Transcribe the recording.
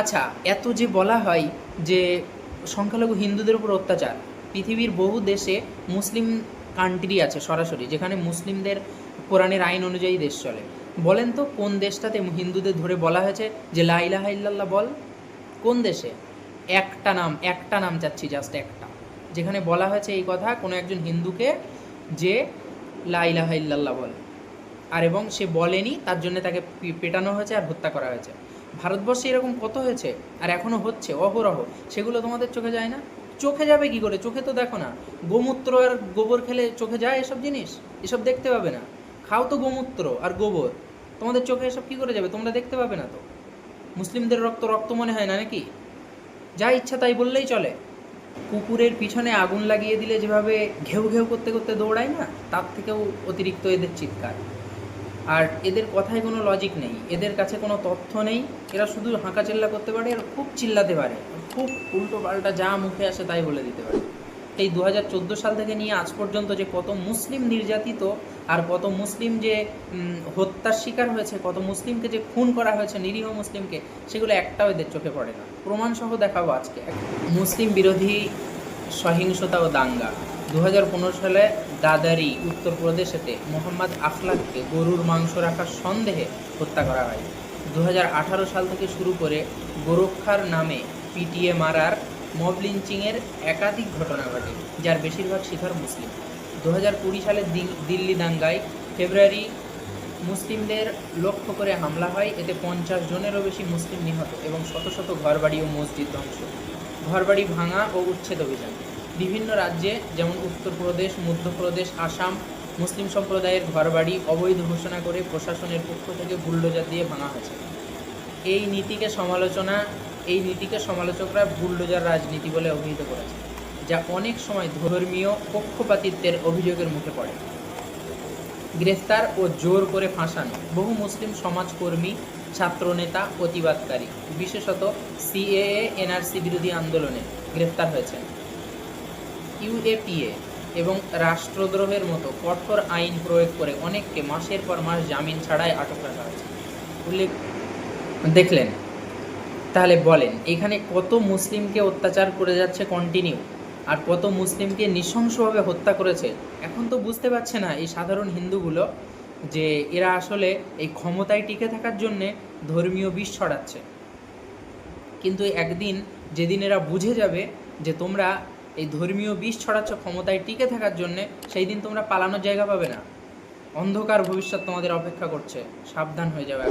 আচ্ছা, এত যে বলা হয় যে সংখ্যালঘু হিন্দুদের উপর অত্যাচার, পৃথিবীর বহু দেশে মুসলিম কান্ট্রি আছে সরাসরি, যেখানে মুসলিমদের কোরআনের আইন অনুযায়ী দেশ চলে। বলেন তো কোন দেশটাতে হিন্দুদের ধরে বলা হয়েছে যে লা ইলাহা ইল্লাল্লাহ বল? কোন দেশে? একটা নাম চাচ্ছি, জাস্ট একটা, যেখানে বলা হয়েছে এই কথা কোনো একজন হিন্দুকে যে লা ইলাহা ইল্লাল্লাহ বল, আর এবং সে বলেনি, তার জন্য তাকে পেটানো হয়েছে আর হত্যা করা হয়েছে। ভারতবর্ষে এরকম কত হয়েছে, আর এখনও হচ্ছে অহরহ। সেগুলো তোমাদের চোখে যায় না? চোখে যাবে কি করে? চোখে তো দেখো না। গোমূত্র আর গোবর খেলে চোখে যায় এসব জিনিস? এসব দেখতে পাবে না। খাও তো গোমূত্র আর গোবর, তোমাদের চোখে এসব কী করে যাবে? তোমরা দেখতে পাবে না তো। মুসলিমদের রক্ত রক্ত মনে হয় না নাকি? যা ইচ্ছা তাই বললেই চলে। কুকুরের পিছনে আগুন লাগিয়ে দিলে যেভাবে ঘেউ ঘেউ করতে করতে দৌড়ায় না, তার থেকেও অতিরিক্ত এদের চিৎকার। আর এদের কথায় কোনো লজিক নেই, এদের কাছে কোনো তথ্য নেই, এরা শুধু হাঁকাচিল্লা করতে পারে আর খুব চিল্লাতে পারে, খুব উল্টো পাল্টা যা মুখে আসে তাই বলে দিতে পারে। এই 2014 সাল থেকে নিয়ে আজ পর্যন্ত যে কত মুসলিম নির্যাতিত আর কত মুসলিম যে হত্যার শিকার হয়েছে, কত মুসলিমকে যে খুন করা হয়েছে, নিরীহ মুসলিমকে, সেগুলো একটাও এদের চোখে পড়ে না। প্রমাণসহ দেখাবো আজকে। মুসলিম বিরোধী সহিংসতা ও দাঙ্গা। 2015 সালে দাদারি উত্তরপ্রদেশেতে মোহাম্মদ আখলাককে গরুর মাংস রাখার সন্দেহে হত্যা করা হয়। 2018 সাল থেকে শুরু করে গোরক্ষার নামে পিটিয়ে মারার, মব লিঞ্চিংয়ের একাধিক ঘটনা ঘটে, যার বেশিরভাগ শিকার মুসলিম। 2020 সালের দিল্লি দাঙ্গায় ফেব্রুয়ারি মুসলিমদের লক্ষ্য করে হামলা হয়, এতে 50 জনেরও বেশি মুসলিম নিহত এবং শত শত ঘরবাড়ি ও মসজিদ ধ্বংস। ঘরবাড়ি ভাঙা ও উচ্ছেদ অভিযান। বিভিন্ন রাজ্যে যেমন উত্তরপ্রদেশ, মধ্যপ্রদেশ, আসাম মুসলিম সম্প্রদায়ের ঘরবাড়ি অবৈধ ঘোষণা করে প্রশাসনের পক্ষ থেকে বুলডোজার দিয়ে ভাঙা হয়েছে। এই নীতিকে সমালোচকরা বুলডোজার রাজনীতি বলে অভিহিত করেছে, যা অনেক সময় ধর্মীয় পক্ষপাতিত্বের অভিযোগের মুখে পড়ে। গ্রেফতার ও জোর করে ফাঁসানো। বহু মুসলিম সমাজকর্মী, ছাত্রনেতা, প্রতিবাদকারী, বিশেষত সিএএ এনআরসি বিরোধী আন্দোলনে গ্রেফতার হয়েছেন। ইউএপিএ এবং রাষ্ট্রদ্রোহের মতো কঠোর আইন প্রয়োগ করে অনেককে মাসের পর মাস জামিন ছাড়াই আটক রাখা হয়েছে। উল্লেখ দেখলেন? তাহলে বলেন, এখানে কত মুসলিমকে অত্যাচার করে যাচ্ছে কন্টিনিউ, আর কত মুসলিমকে নৃশংসভাবে হত্যা করেছে। এখন তো বুঝতে পারছে না এই সাধারণ হিন্দুগুলো যে এরা আসলে এই ক্ষমতায় টিকে থাকার জন্যে ধর্মীয় বিষ ছড়াচ্ছে। কিন্তু একদিন যেদিন এরা বুঝে যাবে যে তোমরা এই ধর্মীয় বিষ ছড়াচ্ছ ক্ষমতায় টিকে থাকার জন্যে, সেই দিন তোমরা পালানোর জায়গা পাবে না। অন্ধকার ভবিষ্যৎ তোমাদের অপেক্ষা করছে, সাবধান হয়ে যাবে।